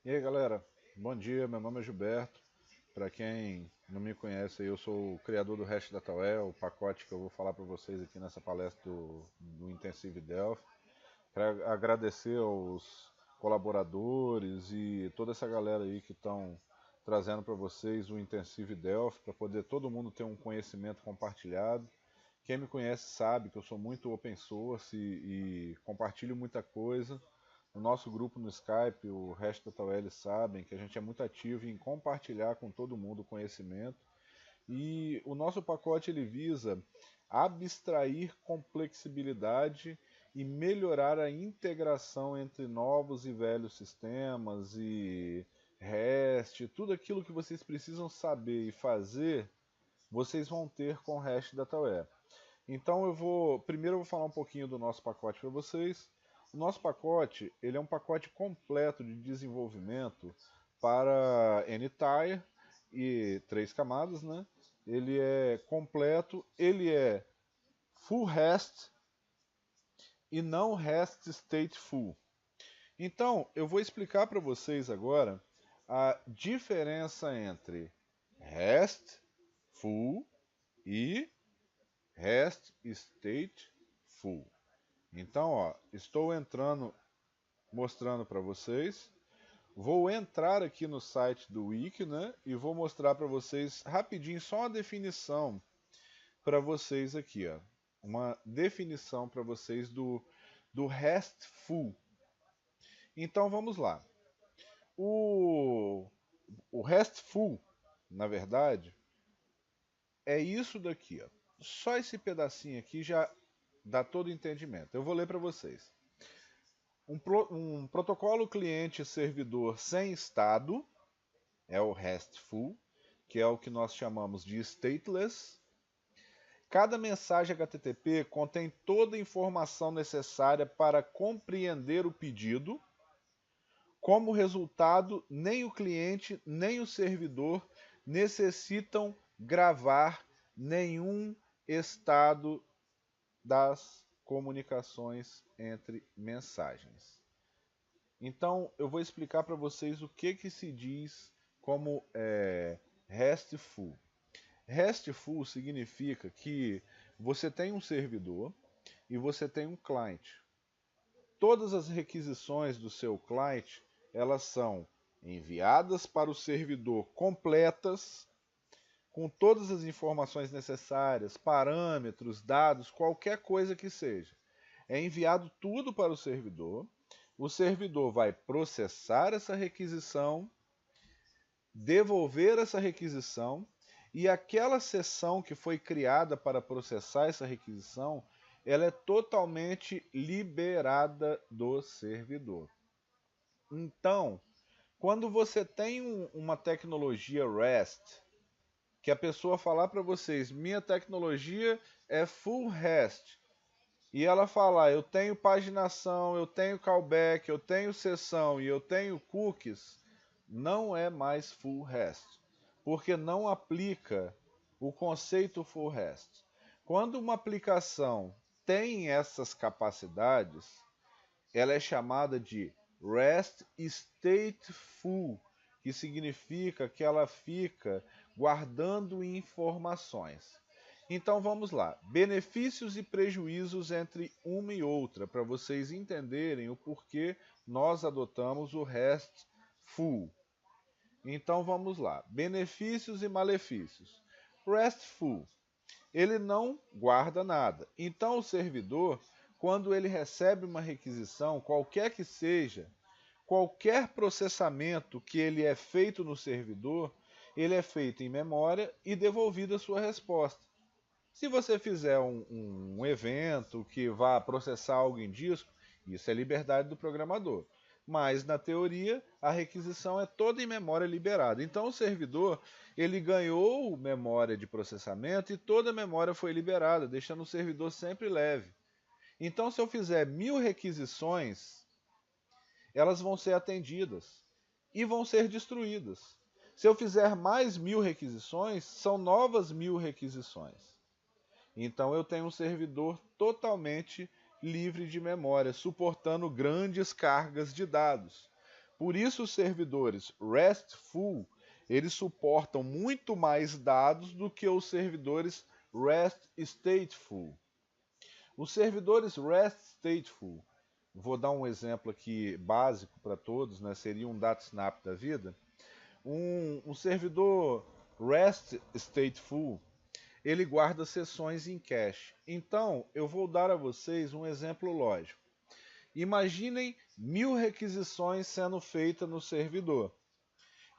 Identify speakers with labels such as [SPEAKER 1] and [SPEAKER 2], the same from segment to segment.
[SPEAKER 1] E aí galera, bom dia, meu nome é Gilberto. Para quem não me conhece, eu sou o criador do Hash Dataware, o pacote que eu vou falar para vocês aqui nessa palestra do Intensive Delphi. Quero agradecer aos colaboradores e toda essa galera aí que estão trazendo para vocês o Intensive Delphi, para poder todo mundo ter um conhecimento compartilhado. Quem me conhece sabe que eu sou muito open source e compartilho muita coisa. No nosso grupo no Skype, o resto da TOL sabem que a gente é muito ativo em compartilhar com todo mundo o conhecimento. E o nosso pacote ele visa abstrair complexibilidade e melhorar a integração entre novos e velhos sistemas e REST, tudo aquilo que vocês precisam saber e fazer, vocês vão ter com o REST DataWare. Então primeiro eu vou falar um pouquinho do nosso pacote para vocês. O nosso pacote, ele é um pacote completo de desenvolvimento para Anytire e três camadas, né? Ele é completo, ele é full REST e não REST stateful. Então, eu vou explicar para vocês agora a diferença entre REST full e REST stateful. Então, ó, estou entrando, mostrando para vocês. Vou entrar aqui no site do Wiki, né? E vou mostrar para vocês rapidinho só uma definição para vocês aqui, ó. Uma definição para vocês do RESTful. Então vamos lá. O, o RESTful, na verdade, é isso daqui, ó. Só esse pedacinho aqui já dá todo o entendimento. Eu vou ler para vocês. Um protocolo cliente-servidor sem estado é o RESTful, que é o que nós chamamos de stateless. Cada mensagem HTTP contém toda a informação necessária para compreender o pedido. Como resultado, nem o cliente nem o servidor necessitam gravar nenhum estado das comunicações entre mensagens. Então, eu vou explicar para vocês o que se diz como RESTful. RESTful significa que você tem um servidor e você tem um client. Todas as requisições do seu client, elas são enviadas para o servidor completas, com todas as informações necessárias, parâmetros, dados, qualquer coisa que seja. É enviado tudo para o servidor vai processar essa requisição, devolver essa requisição, e aquela sessão que foi criada para processar essa requisição, ela é totalmente liberada do servidor. Então, quando você tem uma tecnologia REST, que a pessoa falar para vocês, minha tecnologia é full REST, e ela falar, eu tenho paginação, eu tenho callback, eu tenho sessão e eu tenho cookies, não é mais full REST, porque não aplica o conceito full REST. Quando uma aplicação tem essas capacidades, ela é chamada de REST Stateful, que significa que ela fica guardando informações. Então vamos lá, benefícios e prejuízos entre uma e outra, para vocês entenderem o porquê nós adotamos o RESTful. Então vamos lá, benefícios e malefícios. RESTful, ele não guarda nada. Então o servidor, quando ele recebe uma requisição, qualquer que seja, qualquer processamento que ele é feito no servidor, ele é feito em memória e devolvida a sua resposta. Se você fizer um evento que vá processar algo em disco, isso é liberdade do programador. Mas, na teoria, a requisição é toda em memória liberada. Então, o servidor ele ganhou memória de processamento e toda a memória foi liberada, deixando o servidor sempre leve. Então, se eu fizer 1000 requisições, elas vão ser atendidas e vão ser destruídas. Se eu fizer mais 1000 requisições, são novas 1000 requisições. Então eu tenho um servidor totalmente livre de memória, suportando grandes cargas de dados. Por isso os servidores RESTful, eles suportam muito mais dados do que os servidores REST stateful. Os servidores REST stateful, vou dar um exemplo aqui básico para todos, né? Seria um DataSnap da vida. Um servidor REST stateful, ele guarda sessões em cache. Então, eu vou dar a vocês um exemplo lógico. Imaginem 1000 requisições sendo feitas no servidor.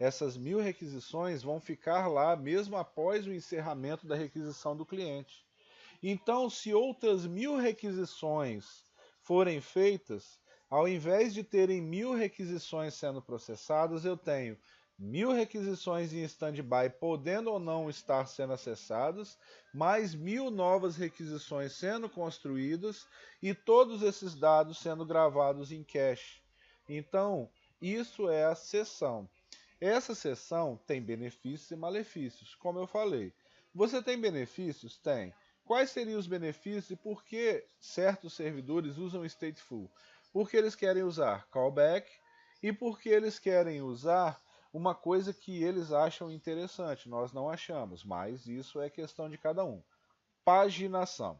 [SPEAKER 1] Essas 1000 requisições vão ficar lá mesmo após o encerramento da requisição do cliente. Então, se outras 1000 requisições forem feitas, ao invés de terem 1000 requisições sendo processadas, eu tenho 1000 requisições em stand-by podendo ou não estar sendo acessadas, mais 1000 novas requisições sendo construídas e todos esses dados sendo gravados em cache. Então, isso é a sessão. Essa sessão tem benefícios e malefícios, como eu falei. Você tem benefícios? Tem. Quais seriam os benefícios e por que certos servidores usam stateful? Porque eles querem usar callback e porque eles querem usar uma coisa que eles acham interessante. Nós não achamos, mas isso é questão de cada um. Paginação.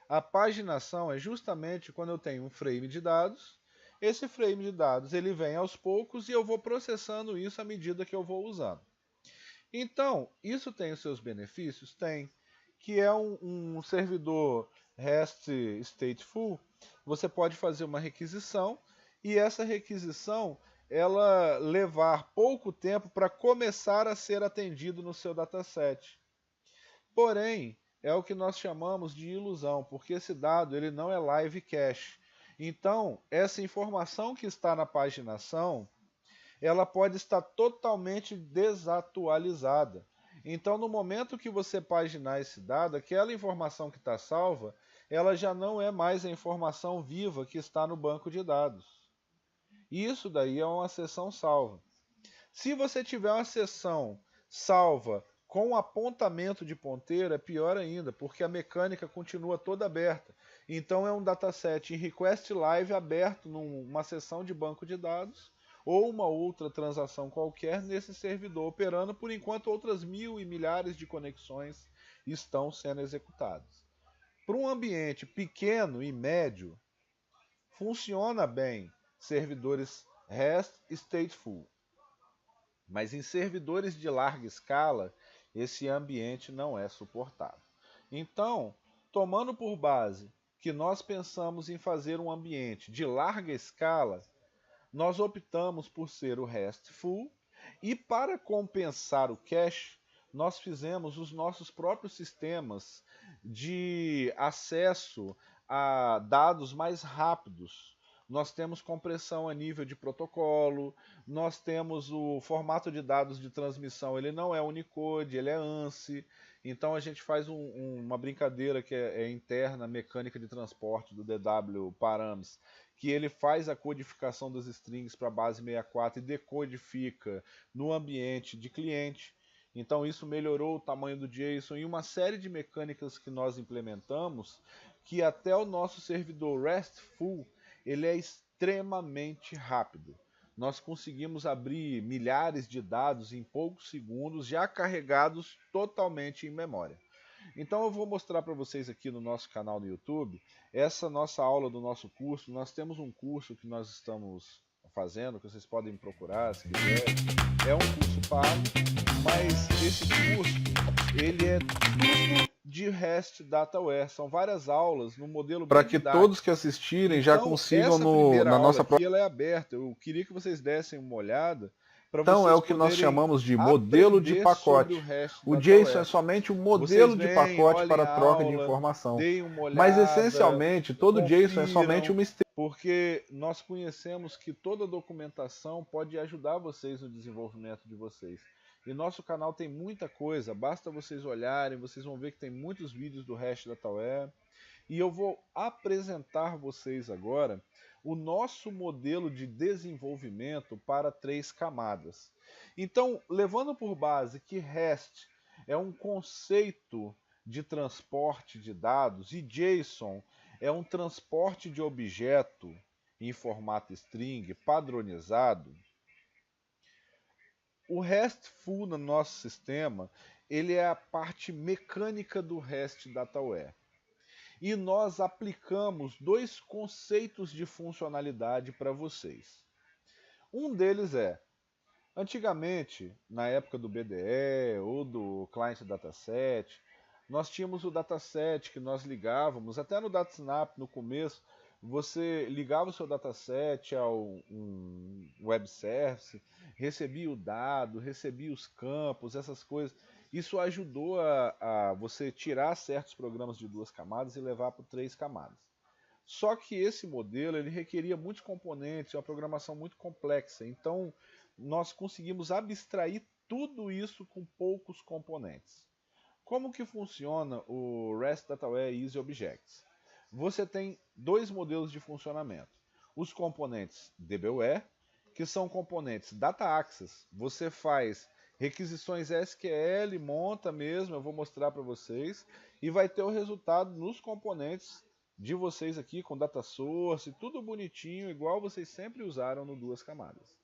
[SPEAKER 1] A paginação é justamente quando eu tenho um frame de dados. Esse frame de dados ele vem aos poucos e eu vou processando isso à medida que eu vou usando. Então, isso tem os seus benefícios? Tem. Que é um servidor REST stateful, você pode fazer uma requisição e essa requisição ela levar pouco tempo para começar a ser atendido no seu dataset. Porém, é o que nós chamamos de ilusão, porque esse dado ele não é live cache. Então, essa informação que está na paginação, ela pode estar totalmente desatualizada. Então, no momento que você paginar esse dado, aquela informação que está salva, ela já não é mais a informação viva que está no banco de dados. Isso daí é uma sessão salva. Se você tiver uma sessão salva com apontamento de ponteiro, é pior ainda, porque a mecânica continua toda aberta. Então é um dataset em request live aberto numa sessão de banco de dados, ou uma outra transação qualquer nesse servidor operando, por enquanto outras mil e milhares de conexões estão sendo executadas. Para um ambiente pequeno e médio, funciona bem servidores REST stateful. Mas em servidores de larga escala, esse ambiente não é suportável. Então, tomando por base que nós pensamos em fazer um ambiente de larga escala, nós optamos por ser o RESTful e para compensar o cache, nós fizemos os nossos próprios sistemas de acesso a dados mais rápidos. Nós temos compressão a nível de protocolo, nós temos o formato de dados de transmissão, ele não é Unicode, ele é ANSI. Então a gente faz uma brincadeira que é interna, mecânica de transporte do DW Params, que ele faz a codificação das strings para a base 64 e decodifica no ambiente de cliente. Então isso melhorou o tamanho do JSON e uma série de mecânicas que nós implementamos que até o nosso servidor RESTful ele é extremamente rápido. Nós conseguimos abrir milhares de dados em poucos segundos, já carregados totalmente em memória. Então eu vou mostrar para vocês aqui no nosso canal no YouTube, essa nossa aula do nosso curso. Nós temos um curso que nós estamos fazendo, que vocês podem me procurar se quiserem. É um curso pago, mas esse curso, ele é tudo de REST Dataware. São várias aulas no modelo para que todos que assistirem já consigam na nossa
[SPEAKER 2] aqui ela é aberta. Eu queria que vocês dessem uma olhada.
[SPEAKER 1] Então é o que nós chamamos de modelo de pacote. O JSON é somente um modelo de pacote para troca de informação. Mas essencialmente todo JSON é somente uma
[SPEAKER 2] porque nós conhecemos que toda documentação pode ajudar vocês no desenvolvimento de vocês. E nosso canal tem muita coisa, basta vocês olharem, vocês vão ver que tem muitos vídeos do REST Dataware. E eu vou apresentar vocês agora o nosso modelo de desenvolvimento para 3 camadas. Então, levando por base que REST é um conceito de transporte de dados e JSON é um transporte de objeto em formato string padronizado, O RESTful no nosso sistema, ele é a parte mecânica do REST Dataware. E nós aplicamos dois conceitos de funcionalidade para vocês. Um deles é, antigamente, na época do BDE ou do Client Dataset, nós tínhamos o dataset que nós ligávamos, até no DataSnap no começo, você ligava o seu dataset a um web service, recebia o dado, recebia os campos, essas coisas. Isso ajudou a você tirar certos programas de 2 camadas e levar para 3 camadas. Só que esse modelo ele requeria muitos componentes, uma programação muito complexa. Então, nós conseguimos abstrair tudo isso com poucos componentes. Como que funciona o REST Dataware Easy Objects? Você tem dois modelos de funcionamento. Os componentes DBWare, que são componentes Data Access. Você faz requisições SQL, monta mesmo, eu vou mostrar para vocês, e vai ter o resultado nos componentes de vocês aqui, com data source, tudo bonitinho, igual vocês sempre usaram no 2 camadas.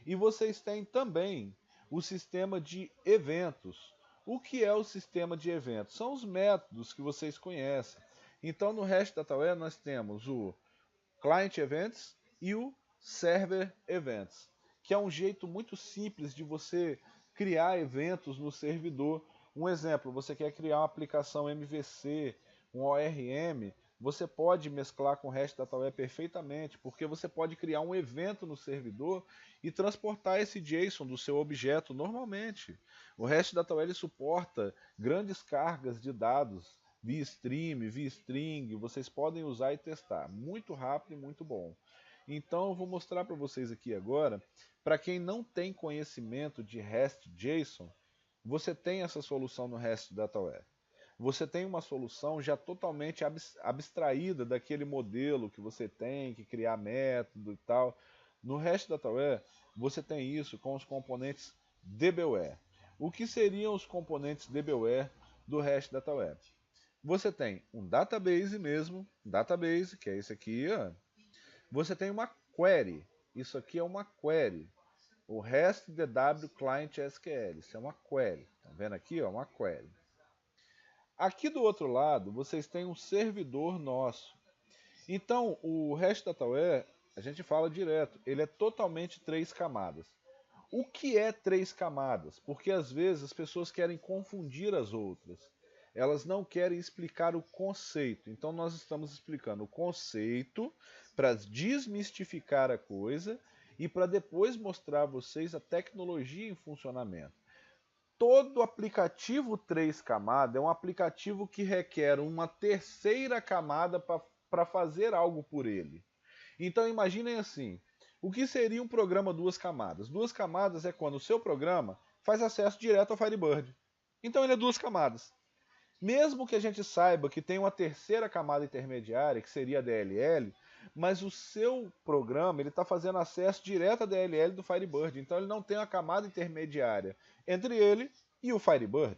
[SPEAKER 2] E vocês têm também o sistema de eventos. O que é o sistema de eventos? São os métodos que vocês conhecem. Então, no REST Dataware nós temos o Client Events e o Server Events, que é um jeito muito simples de você criar eventos no servidor. Um exemplo, você quer criar uma aplicação MVC, um ORM, você pode mesclar com o REST Dataware perfeitamente, porque você pode criar um evento no servidor e transportar esse JSON do seu objeto normalmente. O REST Dataware suporta grandes cargas de dados via stream, via string, vocês podem usar e testar. Muito rápido e muito bom. Então eu vou mostrar para vocês aqui agora, para quem não tem conhecimento de REST JSON, você tem essa solução no REST Dataware. Você tem uma solução já totalmente abstraída daquele modelo que você tem, que criar método e tal. No REST Dataware, você tem isso com os componentes DBWare. O que seriam os componentes DBWare do REST Dataware? Você tem um database mesmo, database, que é esse aqui, ó. Você tem uma query, isso aqui é uma query. O REST DW Client SQL, isso é uma query. Tá vendo aqui, ó, uma query. Aqui do outro lado, vocês têm um servidor nosso. Então, o REST Dataware, a gente fala direto, ele é totalmente 3 camadas. O que é 3 camadas? Porque às vezes as pessoas querem confundir as outras. Elas não querem explicar o conceito. Então nós estamos explicando o conceito para desmistificar a coisa e para depois mostrar a vocês a tecnologia em funcionamento. Todo aplicativo 3 camadas é um aplicativo que requer uma terceira camada para fazer algo por ele. Então imaginem assim, o que seria um programa 2 camadas? 2 camadas é quando o seu programa faz acesso direto ao Firebird. Então ele é 2 camadas. Mesmo que a gente saiba que tem uma terceira camada intermediária, que seria a DLL, mas o seu programa está fazendo acesso direto à DLL do Firebird. Então ele não tem uma camada intermediária entre ele e o Firebird.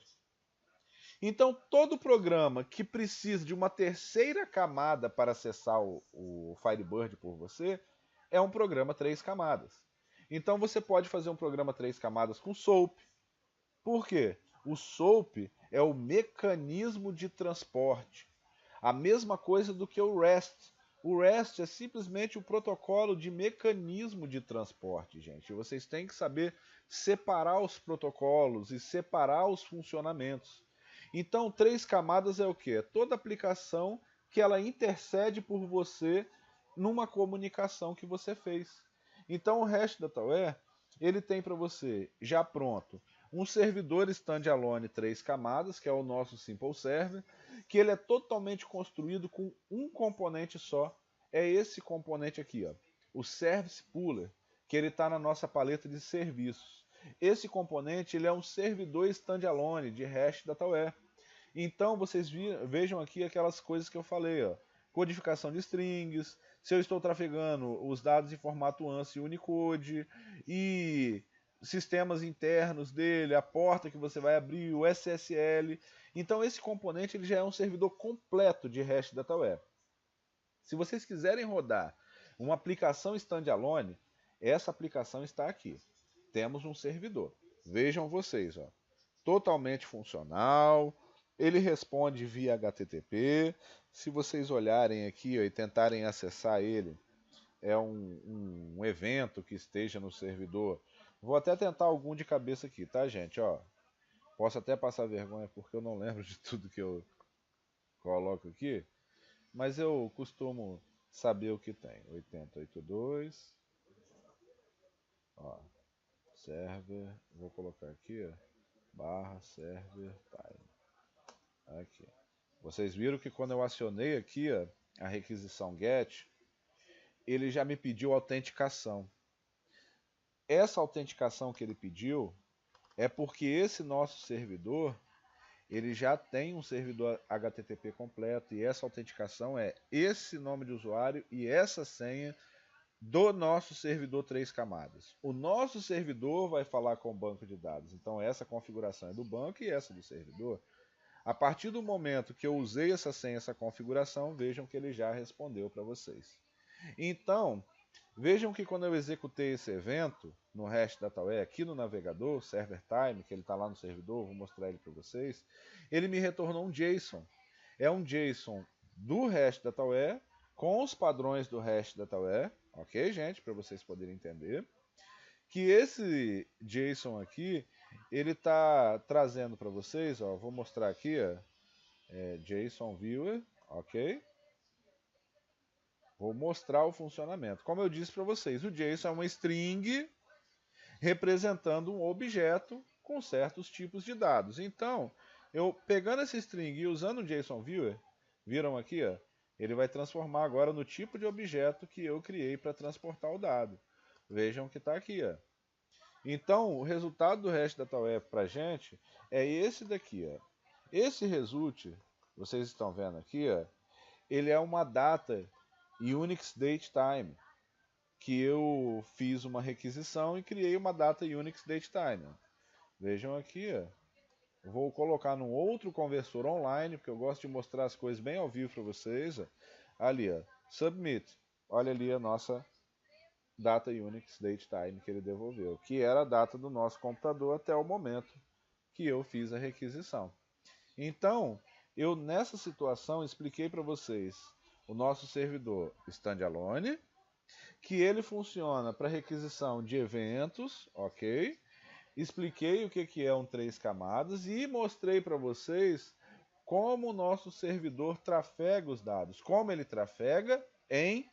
[SPEAKER 2] Então todo programa que precisa de uma terceira camada para acessar o Firebird por você é um programa 3 camadas. Então você pode fazer um programa 3 camadas com SOAP. Por quê? O SOAP é o mecanismo de transporte. A mesma coisa do que o REST. O REST é simplesmente o protocolo de mecanismo de transporte, gente. Vocês têm que saber separar os protocolos e separar os funcionamentos. Então, 3 camadas é o quê? Toda aplicação que ela intercede por você numa comunicação que você fez. Então, o REST Dataware, ele tem para você, já pronto, um servidor standalone 3 camadas, que é o nosso Simple Server, que ele é totalmente construído com um componente só. É esse componente aqui, ó, o Service Pooler, que ele está na nossa paleta de serviços. Esse componente ele é um servidor standalone de REST Dataware. Então vocês vejam aqui aquelas coisas que eu falei, ó, codificação de strings, se eu estou trafegando os dados em formato ANSI e Unicode, e sistemas internos dele, a porta que você vai abrir, o SSL. Então esse componente ele já é um servidor completo de REST Dataware. Se vocês quiserem rodar uma aplicação standalone, essa aplicação está aqui. temos um servidor. Vejam vocês, ó, totalmente funcional, ele responde via HTTP. Se vocês olharem aqui ó, e tentarem acessar ele, é um evento que esteja no servidor. Vou até tentar algum de cabeça aqui, tá, gente? Ó, posso até passar vergonha porque eu não lembro de tudo que eu coloco aqui, mas eu costumo saber o que tem. 8082, ó, server, vou colocar aqui, ó, barra server time. Aqui. Vocês viram que quando eu acionei aqui ó, a requisição GET, ele já me pediu autenticação. Essa autenticação que ele pediu é porque esse nosso servidor ele já tem um servidor HTTP completo e essa autenticação é esse nome de usuário e essa senha do nosso servidor 3 camadas. O nosso servidor vai falar com o banco de dados, então essa configuração é do banco e essa do servidor. A partir do momento que eu usei essa senha, essa configuração, vejam que ele já respondeu para vocês. Então, vejam que quando eu executei esse evento no REST DataWare aqui no navegador, server time, que ele está lá no servidor, vou mostrar ele para vocês, ele me retornou um JSON. É um JSON do REST DataWare com os padrões do REST DataWare, ok, gente, para vocês poderem entender. Que esse JSON aqui, ele está trazendo para vocês, ó, vou mostrar aqui, ó, JSON Viewer, ok? Vou mostrar o funcionamento. Como eu disse para vocês, o JSON é uma string representando um objeto com certos tipos de dados. Então, eu pegando essa string e usando o JSON Viewer, viram aqui, ó, ele vai transformar agora no tipo de objeto que eu criei para transportar o dado. Vejam que está aqui, ó. Então, o resultado do REST DataWare para a gente é esse daqui. Ó. Esse result, vocês estão vendo aqui, ó, ele é uma data Unix Date Time, que eu fiz uma requisição e criei uma data Unix Date Time. Ó. Vejam aqui, ó. Vou colocar num outro conversor online, porque eu gosto de mostrar as coisas bem ao vivo para vocês. Ó. Ali, ó, Submit. Olha ali a nossa data Unix Date Time que ele devolveu, que era a data do nosso computador até o momento que eu fiz a requisição. Então, eu nessa situação expliquei para vocês o nosso servidor standalone, que ele funciona para requisição de eventos, ok? Expliquei o que é um 3 camadas e mostrei para vocês como o nosso servidor trafega os dados, como ele trafega em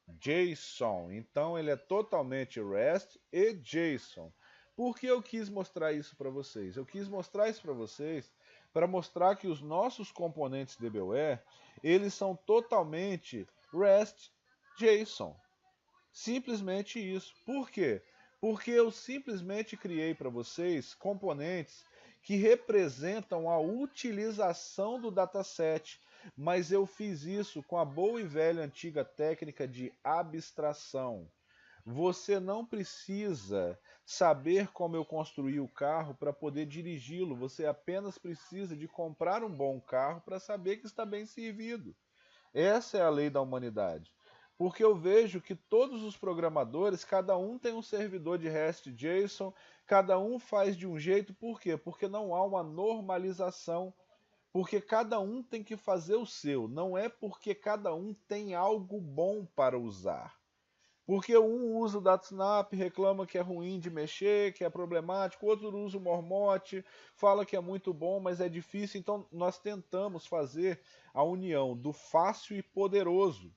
[SPEAKER 2] JSON. Então ele é totalmente REST e JSON. Por que eu quis mostrar isso para vocês? Eu quis mostrar isso para vocês para mostrar que os nossos componentes DBWare, eles são totalmente REST JSON. Simplesmente isso. Por quê? Porque eu simplesmente criei para vocês componentes que representam a utilização do dataset, mas eu fiz isso com a boa e velha antiga técnica de abstração. Você não precisa saber como eu construí o carro para poder dirigi-lo, você apenas precisa de comprar um bom carro para saber que está bem servido. Essa é a lei da humanidade. Porque eu vejo que todos os programadores, cada um tem um servidor de REST JSON, cada um faz de um jeito, por quê? Porque não há uma normalização, porque cada um tem que fazer o seu, não é porque cada um tem algo bom para usar. Porque um usa o DataSnap, reclama que é ruim de mexer, que é problemático, outro usa o Mormot, fala que é muito bom, mas é difícil, então nós tentamos fazer a união do fácil e poderoso.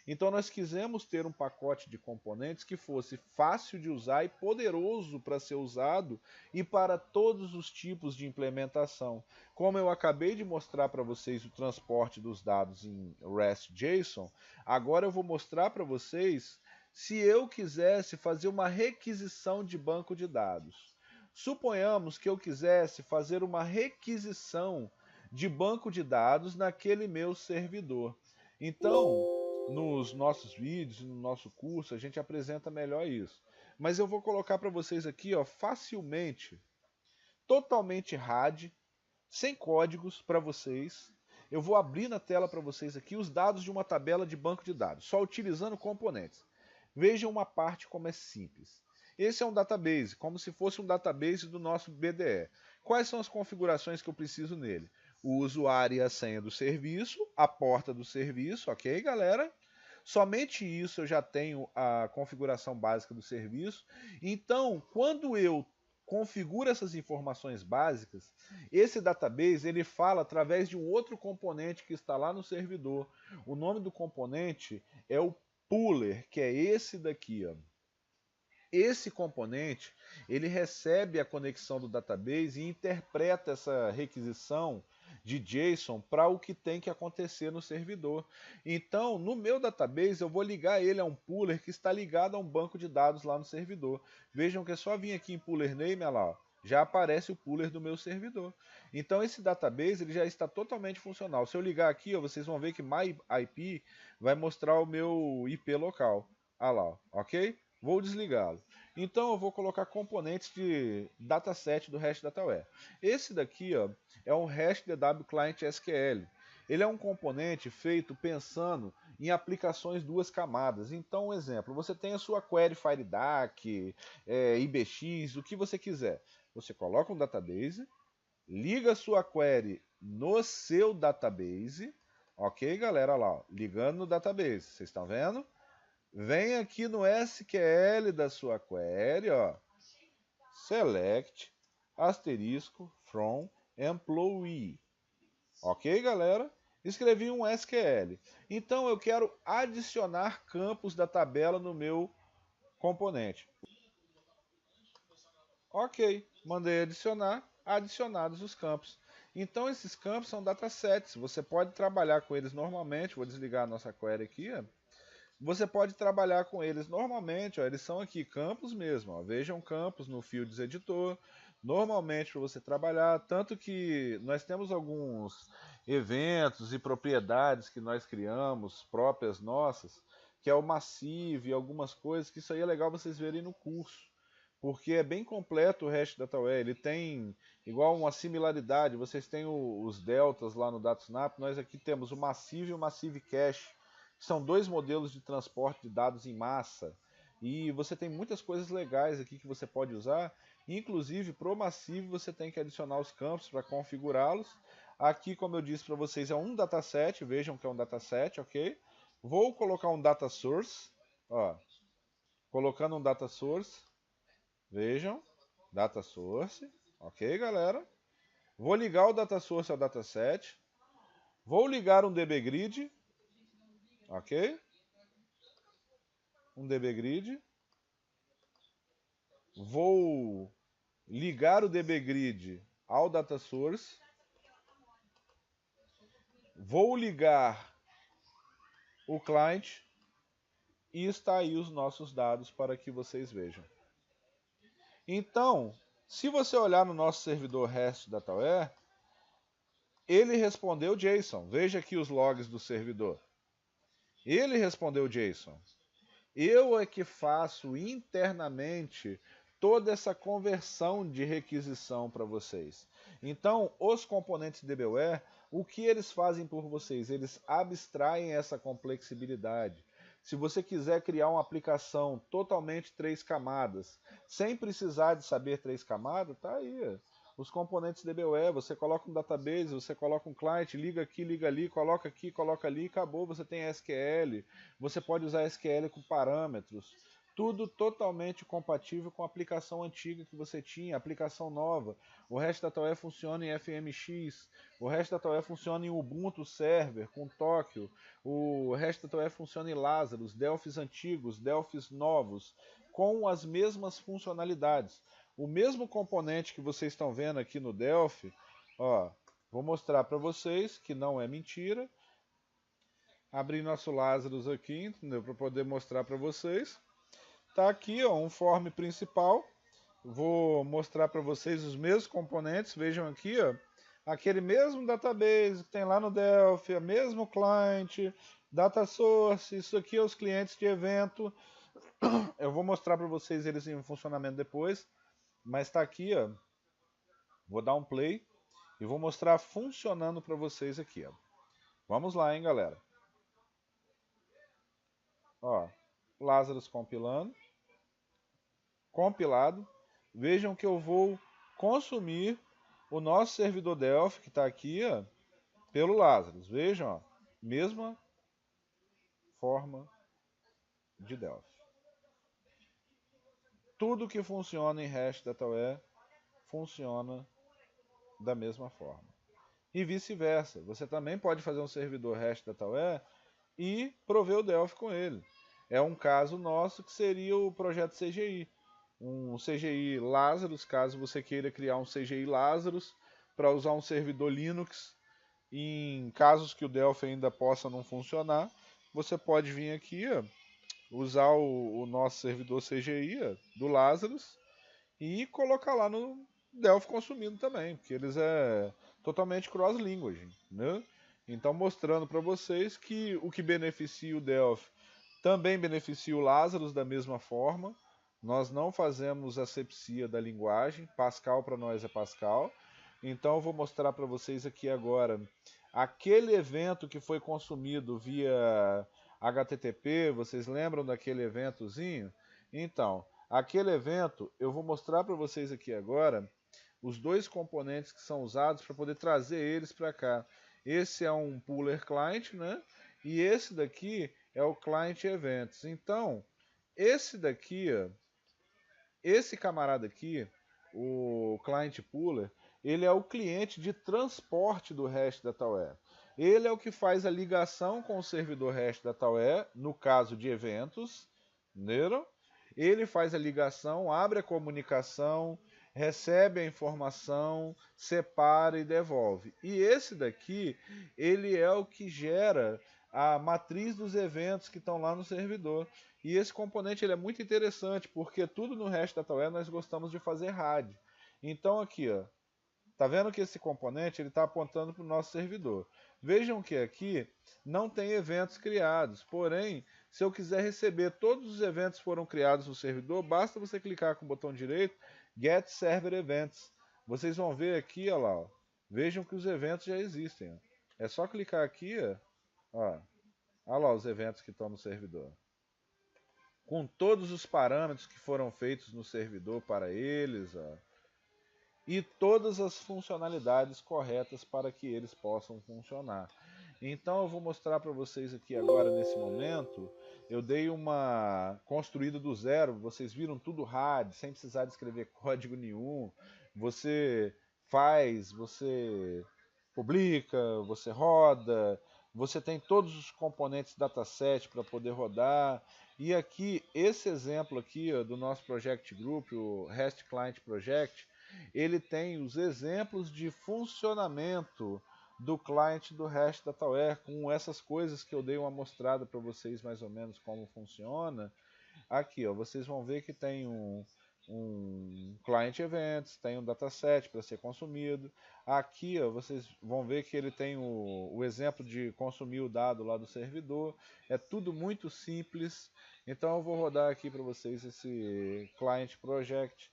[SPEAKER 2] Então nós quisemos ter um pacote de componentes que fosse fácil de usar e poderoso para ser usado e para todos os tipos de implementação. Como eu acabei de mostrar para vocês o transporte dos dados em REST JSON, agora eu vou mostrar para vocês se eu quisesse fazer uma requisição de banco de dados. Suponhamos que eu quisesse fazer uma requisição de banco de dados naquele meu servidor. Então, nos nossos vídeos, no nosso curso, a gente apresenta melhor isso. Mas eu vou colocar para vocês aqui, ó, facilmente, totalmente RAD, sem códigos para vocês. Eu vou abrir na tela para vocês aqui os dados de uma tabela de banco de dados, só utilizando componentes. Vejam uma parte como é simples. Esse é um database, como se fosse um database do nosso BDE. Quais são as configurações que eu preciso nele? O usuário e a senha do serviço, a porta do serviço, ok, galera? Somente isso eu já tenho a configuração básica do serviço. Então, quando eu configuro essas informações básicas, esse database ele fala através de um outro componente que está lá no servidor. O nome do componente é o Puller, que é esse daqui, ó. Esse componente ele recebe a conexão do database e interpreta essa requisição de JSON para o que tem que acontecer no servidor. Então, no meu database, eu vou ligar ele a um puller que está ligado a um banco de dados lá no servidor. Vejam que é só vir aqui em puller name, olha lá, ó, já aparece o puller do meu servidor. Então, esse database ele já está totalmente funcional. Se eu ligar aqui, ó, vocês vão ver que MyIP vai mostrar o meu IP local. Olha lá, ó, ok? Vou desligá-lo. Então eu vou colocar componentes de dataset do REST DataWare. Esse daqui, ó, é um REST DW Client SQL. Ele é um componente feito pensando em aplicações duas camadas. Então, um exemplo, você tem a sua query FireDAC, IBX, o que você quiser. Você coloca um database, liga a sua query no seu database, ok, galera? Olha lá, ó, ligando no database, vocês estão vendo? Vem aqui no SQL da sua query, ó, select asterisco from employee. Ok, galera? Escrevi um SQL. Então eu quero adicionar campos da tabela no meu componente. Ok, mandei adicionar, adicionados os campos. Então esses campos são datasets, você pode trabalhar com eles normalmente. Vou desligar a nossa query aqui, ó. Você pode trabalhar com eles normalmente, ó, eles são aqui campos mesmo, ó, vejam campos no Fields Editor, normalmente para você trabalhar, tanto que nós temos alguns eventos e propriedades que nós criamos, próprias nossas, que é o Massive e algumas coisas, que isso aí é legal vocês verem no curso, porque é bem completo o REST DataWare, ele tem igual uma similaridade, vocês têm os deltas lá no DataSnap, nós aqui temos o Massive e o Massive Cache, são dois modelos de transporte de dados em massa. E você tem muitas coisas legais aqui que você pode usar. Inclusive, para o Massive, você tem que adicionar os campos para configurá-los. Aqui, como eu disse para vocês, é um dataset. Vejam que é um dataset, ok? Vou colocar um data source. Ó, colocando um data source. Vejam, data source. Ok, galera? Vou ligar o data source ao dataset. Vou ligar um dbgrid. Ok? Um dbgrid. Vou ligar o dbgrid ao data source. Vou ligar o client. E está aí os nossos dados para que vocês vejam. Então, se você olhar no nosso servidor REST DataWare, ele respondeu JSON. Veja aqui os logs do servidor. Ele respondeu JSON. Eu é que faço internamente toda essa conversão de requisição para vocês. Então, os componentes DBWare, o que eles fazem por vocês? Eles abstraem essa complexibilidade. Se você quiser criar uma aplicação totalmente 3 camadas, sem precisar de saber 3 camadas, tá aí. Os componentes DBWare, você coloca um database, você coloca um client, liga aqui, liga ali, coloca aqui, coloca ali, acabou, você tem SQL, você pode usar SQL com parâmetros, tudo totalmente compatível com a aplicação antiga que você tinha, aplicação nova. O REST DataWare funciona em FMX, o REST DataWare funciona em Ubuntu Server, com Tóquio, o REST DataWare funciona em Lazarus, Delphis antigos, Delphis novos, com as mesmas funcionalidades. O mesmo componente que vocês estão vendo aqui no Delphi, ó, vou mostrar para vocês que não é mentira. Abrir nosso Lazarus aqui, entendeu? Para poder mostrar para vocês. Tá aqui, ó, um form principal. Vou mostrar para vocês os mesmos componentes. Vejam aqui, ó, aquele mesmo database que tem lá no Delphi, o mesmo client, data source. Isso aqui é os clientes de evento. Eu vou mostrar para vocês eles em funcionamento depois. Mas está aqui, ó. Vou dar um play e vou mostrar funcionando para vocês aqui, ó. Vamos lá, hein, galera. Ó, Lazarus compilando. compilado. Vejam que eu vou consumir o nosso servidor Delphi, que está aqui, ó, pelo Lazarus. Vejam, ó, mesma forma de Delphi. Tudo que funciona em REST DataWare funciona da mesma forma. E vice-versa. Você também pode fazer um servidor REST DataWare e prover o Delphi com ele. É um caso nosso que seria o projeto CGI. Um CGI Lazarus, caso você queira criar um CGI Lazarus para usar um servidor Linux, em casos que o Delphi ainda possa não funcionar, você pode vir aqui, ó, usar o nosso servidor CGI do Lazarus e colocar lá no Delphi consumindo também, porque eles é totalmente cross-language, né? Então mostrando para vocês que o que beneficia o Delphi também beneficia o Lazarus da mesma forma. Nós não fazemos asepsia da linguagem, Pascal para nós é Pascal. Então eu vou mostrar para vocês aqui agora aquele evento que foi consumido via HTTP, vocês lembram daquele eventozinho? Então, aquele evento, eu vou mostrar para vocês aqui agora os dois componentes que são usados para poder trazer eles para cá. Esse é um puller client, né? E esse daqui é o client events. Então, esse daqui, ó, esse camarada aqui, o client puller, ele é o cliente de transporte do REST DataWare. Ele é o que faz a ligação com o servidor REST DataWare, no caso de eventos, entenderam? Ele faz a ligação, abre a comunicação, recebe a informação, separa e devolve. E esse daqui, ele é o que gera a matriz dos eventos que estão lá no servidor. E esse componente ele é muito interessante, porque tudo no REST DataWare nós gostamos de fazer RAD. Então aqui, ó, tá vendo que esse componente ele está apontando para o nosso servidor. Vejam que aqui não tem eventos criados, porém, se eu quiser receber todos os eventos que foram criados no servidor, basta você clicar com o botão direito, Get Server Events. Vocês vão ver aqui, ó lá, ó, vejam que os eventos já existem. Ó. É só clicar aqui, ó, olha lá os eventos que estão no servidor. Com todos os parâmetros que foram feitos no servidor para eles, ó, e todas as funcionalidades corretas para que eles possam funcionar. Então eu vou mostrar para vocês aqui agora nesse momento, eu dei uma construída do zero, vocês viram tudo RAD, sem precisar de escrever código nenhum, você faz, você publica, você roda, você tem todos os componentes dataset para poder rodar, e aqui, esse exemplo aqui ó, do nosso Project Group, o REST Client Project, ele tem os exemplos de funcionamento do client do REST DataWare, com essas coisas que eu dei uma mostrada para vocês mais ou menos como funciona. Aqui, ó, vocês vão ver que tem um client events, tem um dataset para ser consumido. Aqui, ó, vocês vão ver que ele tem o exemplo de consumir o dado lá do servidor. É tudo muito simples. Então eu vou rodar aqui para vocês esse client project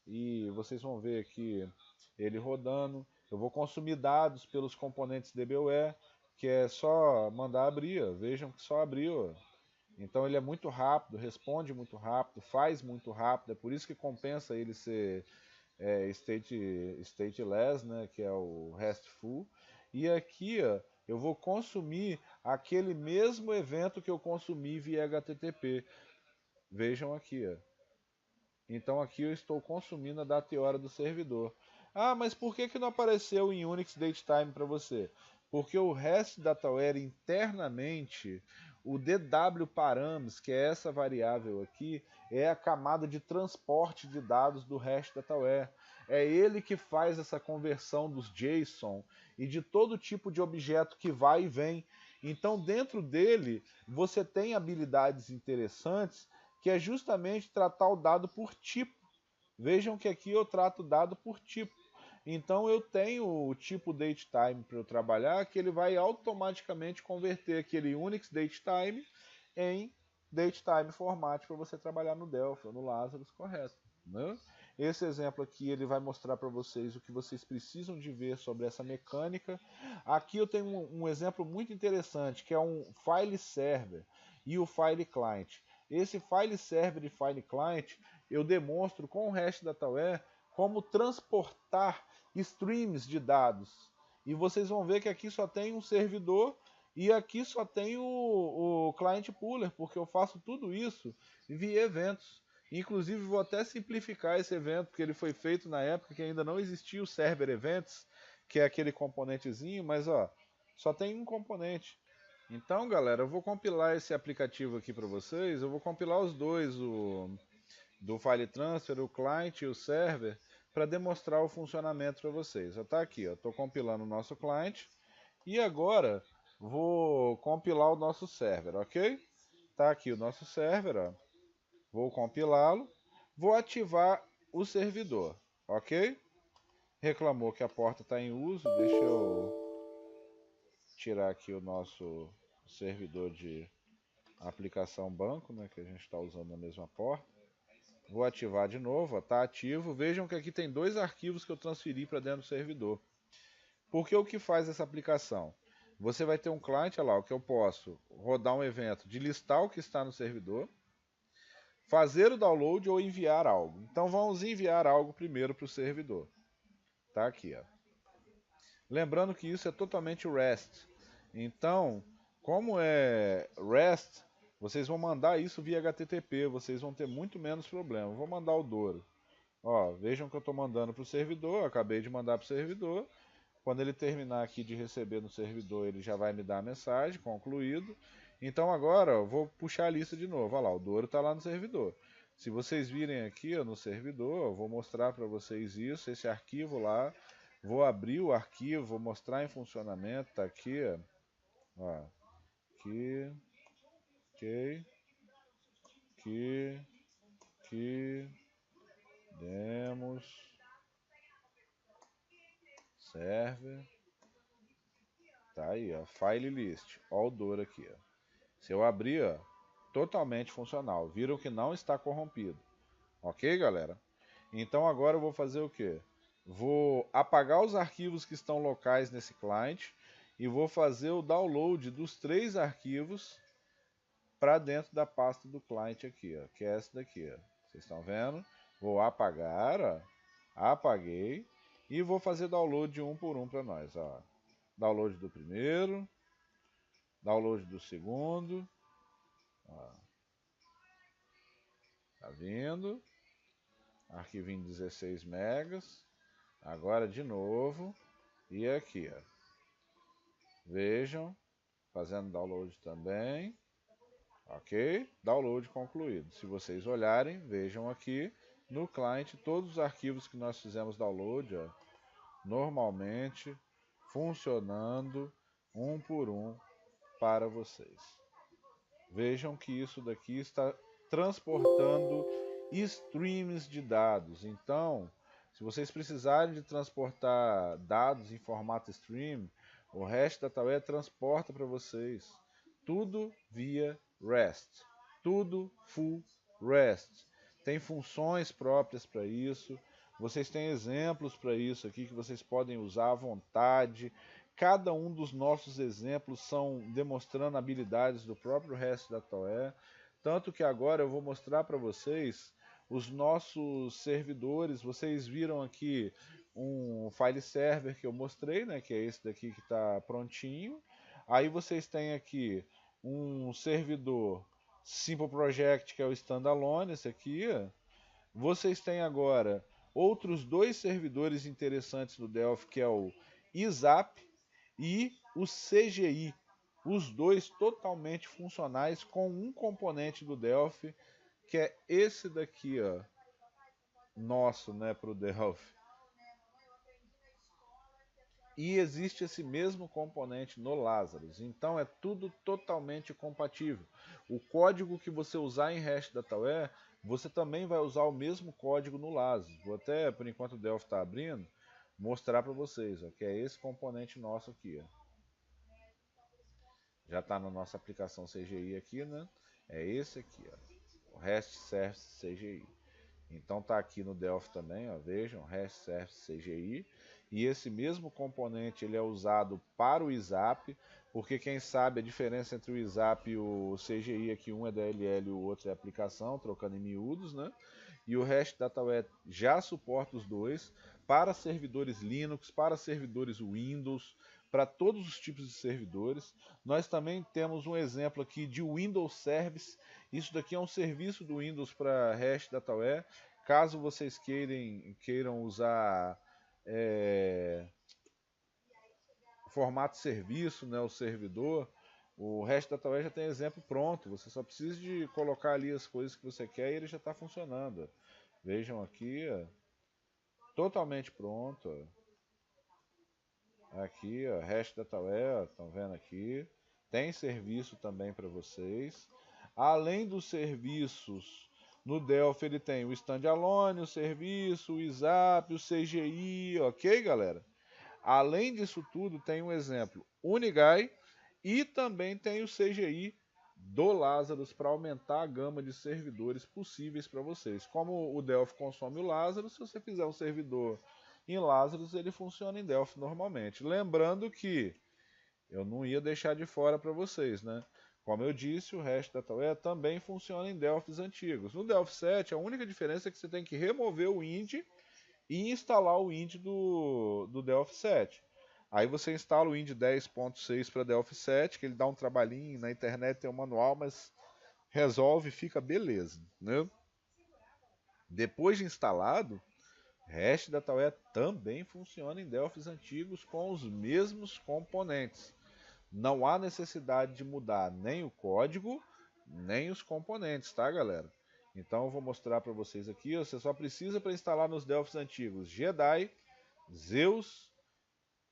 [SPEAKER 2] e vocês vão ver aqui ele rodando. Eu vou consumir dados pelos componentes DBWare, que é só mandar abrir. Ó. Vejam que só abriu. Ó. Então ele é muito rápido, responde muito rápido, faz muito rápido, é por isso que compensa ele ser stateless, né, que é o RESTful. E aqui ó, eu vou consumir aquele mesmo evento que eu consumi via HTTP. Vejam aqui. Ó. Então aqui eu estou consumindo a data e hora do servidor. Ah, mas por que não apareceu em Unix Datetime para você? Porque o REST DataWare internamente, o DW params, que é essa variável aqui, é a camada de transporte de dados do REST DataWare. É ele que faz essa conversão dos JSON e de todo tipo de objeto que vai e vem. Então dentro dele você tem habilidades interessantes que é justamente tratar o dado por tipo. Vejam que aqui eu trato o dado por tipo. Então eu tenho o tipo datetime para eu trabalhar, que ele vai automaticamente converter aquele Unix datetime em datetime format para você trabalhar no Delphi ou no Lazarus correto. Né? Esse exemplo aqui ele vai mostrar para vocês o que vocês precisam de ver sobre essa mecânica. Aqui eu tenho um exemplo muito interessante, que é um file server e o file client. Esse file server e file client, eu demonstro com o REST-DataWare como transportar streams de dados. E vocês vão ver que aqui só tem um servidor e aqui só tem o Client Pooler, porque eu faço tudo isso via eventos. Inclusive vou até simplificar esse evento, porque ele foi feito na época que ainda não existia o Server Events, que é aquele componentezinho, mas ó, só tem um componente. Então, galera, eu vou compilar esse aplicativo aqui para vocês. Eu vou compilar os dois, o do File Transfer, o client e o server, para demonstrar o funcionamento para vocês. Está aqui, estou compilando o nosso client e agora vou compilar o nosso server, ok? Está aqui o nosso server, ó. Vou compilá-lo, vou ativar o servidor, ok? Reclamou que a porta está em uso, deixa eu tirar aqui o nosso servidor de aplicação banco, né, que a gente está usando na mesma porta. Vou ativar de novo, está ativo. Vejam que aqui tem dois arquivos que eu transferi para dentro do servidor. Porque o que faz essa aplicação? Você vai ter um client, olha lá, o que eu posso rodar um evento de listar o que está no servidor, fazer o download ou enviar algo. Então vamos enviar algo primeiro para o servidor. Tá aqui, ó. Lembrando que isso é totalmente REST. Então, como é REST, vocês vão mandar isso via HTTP, vocês vão ter muito menos problema. Vou mandar o Douro. Ó, vejam que eu estou mandando para o servidor, acabei de mandar para o servidor. Quando ele terminar aqui de receber no servidor, ele já vai me dar a mensagem, concluído. Então agora eu vou puxar a lista de novo. Olha lá, o Douro está lá no servidor. Se vocês virem aqui ó, no servidor, eu vou mostrar para vocês isso, esse arquivo lá. Vou abrir o arquivo, vou mostrar em funcionamento, está aqui, ó. Aqui, aqui, demos, server, tá aí, ó, file list, ó o Douro aqui, ó. Se eu abrir, ó, totalmente funcional, viram que não está corrompido, ok, galera? Então agora eu vou fazer o que? Vou apagar os arquivos que estão locais nesse client e vou fazer o download dos 3 arquivos para dentro da pasta do client aqui, ó, que é essa daqui, ó. Vocês estão vendo? Vou apagar, ó, apaguei e vou fazer download um por um para nós, ó. Download do primeiro, download do segundo, ó. Tá vindo? Arquivinho 16 megas. Agora de novo e aqui, ó. Vejam, fazendo download também. Ok? Download concluído. Se vocês olharem, vejam aqui no client todos os arquivos que nós fizemos download, ó, normalmente funcionando um por um para vocês. Vejam que isso daqui está transportando streams de dados. Então, se vocês precisarem de transportar dados em formato stream, o REST-DataWare transporta para vocês. Tudo via REST. Tudo full REST. Tem funções próprias para isso. Vocês têm exemplos para isso aqui que vocês podem usar à vontade. Cada um dos nossos exemplos são demonstrando habilidades do próprio REST-DataWare. Tanto que agora eu vou mostrar para vocês os nossos servidores. Vocês viram aqui um file server que eu mostrei, né, que é esse daqui que está prontinho. Aí vocês têm aqui um servidor Simple Project, que é o standalone, esse aqui. Vocês têm agora outros 2 servidores interessantes do Delphi, que é o ISAP e o CGI. Os dois totalmente funcionais com um componente do Delphi, que é esse daqui, ó, nosso, né, para o Delphi. E existe esse mesmo componente no Lazarus. Então é tudo totalmente compatível. O código que você usar em REST-DataWare, você também vai usar o mesmo código no Lazarus. Vou até, por enquanto o Delphi está abrindo, mostrar para vocês, ó, que é esse componente nosso aqui, ó. Já está na nossa aplicação CGI aqui, né? É esse aqui, ó, o REST Service CGI. Então está aqui no Delphi também, ó, vejam, REST Service CGI. E esse mesmo componente ele é usado para o ISAP, porque quem sabe a diferença entre o ISAP e o CGI é que um é DLL e o outro é aplicação, trocando em miúdos, né? e o REST DataWare já suporta os dois para servidores Linux, para servidores Windows, para todos os tipos de servidores. Nós também temos um exemplo aqui de Windows Service. Isso daqui é um serviço do Windows para REST DataWare. Caso vocês queiram usar formato serviço, né, o servidor, o REST DataWare já tem exemplo pronto. Você só precisa de colocar ali as coisas que você quer e ele já está funcionando. Vejam aqui, totalmente pronto. Aqui, ó, REST DataWare, estão vendo aqui. Tem serviço também para vocês. Além dos serviços, no Delphi ele tem o Standalone, o serviço, o ISAP, o CGI, ok, galera? Além disso tudo, tem um exemplo Unigai e também tem o CGI do Lazarus para aumentar a gama de servidores possíveis para vocês. Como o Delphi consome o Lazarus, se você fizer um servidor em Lazarus, ele funciona em Delphi normalmente. Lembrando que eu não ia deixar de fora para vocês, né? Como eu disse, o REST DataWare também funciona em Delphis antigos. No Delphi 7, a única diferença é que você tem que remover o IND e instalar o IND do Delphi 7. Aí você instala o IND 10.6 para Delphi 7, que ele dá um trabalhinho, na internet tem um manual, mas resolve e fica beleza, né? Depois de instalado, REST DataWare também funciona em Delphis antigos com os mesmos componentes. Não há necessidade de mudar nem o código, nem os componentes, tá, galera? Então eu vou mostrar para vocês aqui. Você só precisa para instalar nos Delphis antigos Jedi, Zeus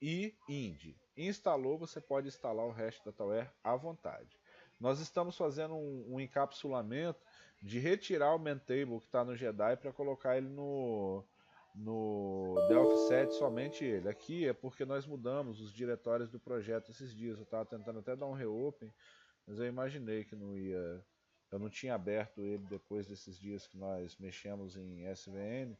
[SPEAKER 2] e Indy. Instalou, você pode instalar o REST DataWare à vontade. Nós estamos fazendo um encapsulamento de retirar o Mentable que está no Jedi para colocar ele no Delphi 7, somente ele. Aqui é porque nós mudamos os diretórios do projeto esses dias. Eu estava tentando até dar um reopen, mas eu imaginei que não ia. Eu não tinha aberto ele depois desses dias que nós mexemos em SVN,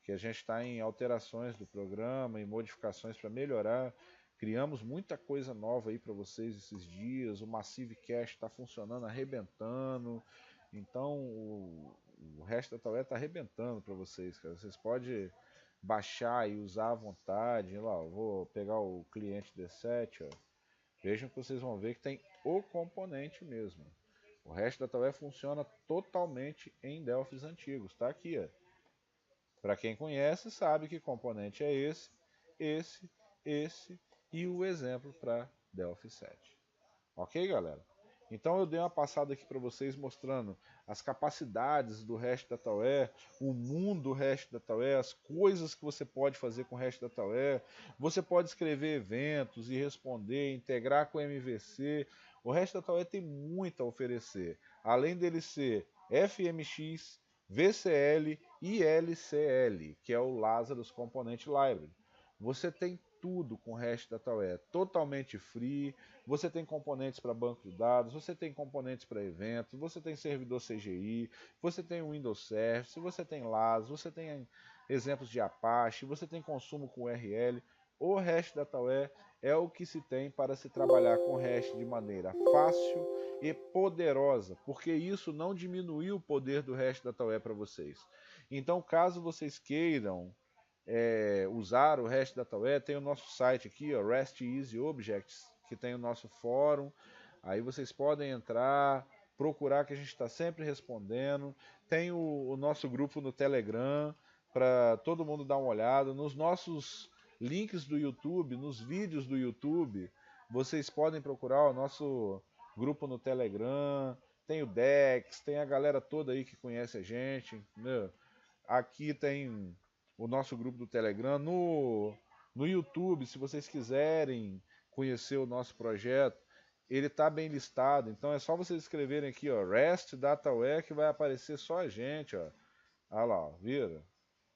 [SPEAKER 2] que a gente está em alterações do programa, em modificações para melhorar. Criamos muita coisa nova aí para vocês esses dias. O Massive Cache está funcionando, arrebentando. Então o resto da tarefa está arrebentando para vocês, cara. Vocês podem baixar e usar à vontade. Lá, eu vou pegar o cliente D7, ó. Vejam que vocês vão ver que tem o componente mesmo. O resto da tarefa funciona totalmente em Delphis antigos. Tá aqui, ó. Para quem conhece, sabe que componente é esse e o exemplo para Delphi 7. Ok, galera? Então eu dei uma passada aqui para vocês mostrando as capacidades do REST DataWare, o mundo do REST DataWare, as coisas que você pode fazer com o REST DataWare. Você pode escrever eventos e responder, integrar com o MVC. O REST DataWare tem muito a oferecer. Além dele ser FMX, VCL e LCL, que é o Lazarus Component Library. Você tem tudo com o REST DataWare, totalmente free. Você tem componentes para banco de dados, você tem componentes para eventos, você tem servidor CGI, você tem Windows Service, você tem Lazarus, você tem exemplos de Apache, você tem consumo com URL. O REST DataWare é o que se tem para se trabalhar com REST de maneira fácil e poderosa, porque isso não diminuiu o poder do REST DataWare para vocês. Então, caso vocês queiram usar o REST DataWare, tem o nosso site aqui, ó, REST Easy Objects, que tem o nosso fórum. Aí vocês podem entrar, procurar, que a gente está sempre respondendo. Tem o nosso grupo no Telegram para todo mundo dar uma olhada. Nos nossos links do YouTube, nos vídeos do YouTube, vocês podem procurar o nosso grupo no Telegram. Tem o Dex, tem a galera toda aí que conhece a gente, né? Aqui tem o nosso grupo do Telegram. No YouTube, se vocês quiserem conhecer o nosso projeto, ele está bem listado. Então é só vocês escreverem aqui, ó, REST DataWare, que vai aparecer só a gente, ó. Olha lá, ó, vira?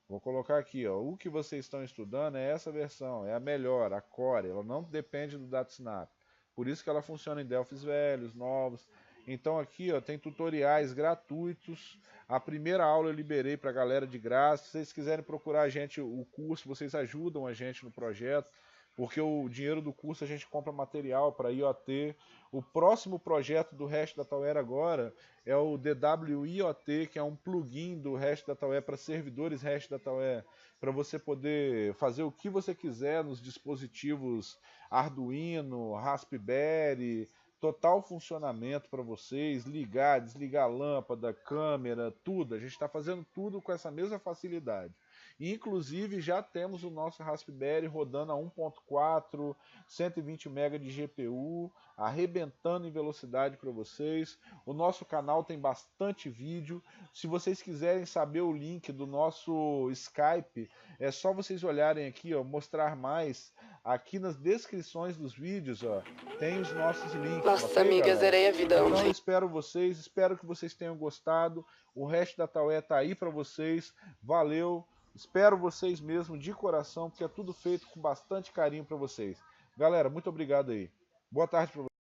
[SPEAKER 2] Vou colocar aqui, ó, o que vocês estão estudando é essa versão, é a melhor, a Core, ela não depende do DataSnap. Por isso que ela funciona em Delphis velhos, novos. Então aqui, ó, tem tutoriais gratuitos. A primeira aula eu liberei para a galera de graça. Se vocês quiserem procurar a gente, o curso, vocês ajudam a gente no projeto. porque o dinheiro do curso a gente compra material para IoT. O próximo projeto do HashDataWare agora é o DWIoT, que é um plugin do HashDataWare para servidores HashDataWare, para você poder fazer o que você quiser nos dispositivos Arduino, Raspberry, total funcionamento para vocês, ligar, desligar a lâmpada, câmera, tudo. A gente está fazendo tudo com essa mesma facilidade. Inclusive já temos o nosso Raspberry rodando a 1.4, 120 MB de GPU, arrebentando em velocidade para vocês. O nosso canal tem bastante vídeo. Se vocês quiserem saber o link do nosso Skype, é só vocês olharem aqui, ó, mostrar mais. Aqui nas descrições dos vídeos, ó, tem os nossos links.
[SPEAKER 3] Nossa,
[SPEAKER 2] ok,
[SPEAKER 3] amiga,
[SPEAKER 2] galera?
[SPEAKER 3] zerei a vida
[SPEAKER 2] Então eu
[SPEAKER 3] ontem.
[SPEAKER 2] espero que vocês tenham gostado. O HashDataWare tá aí para vocês. Valeu. Espero vocês mesmo de coração, porque é tudo feito com bastante carinho para vocês. Galera, muito obrigado aí. Boa tarde para vocês.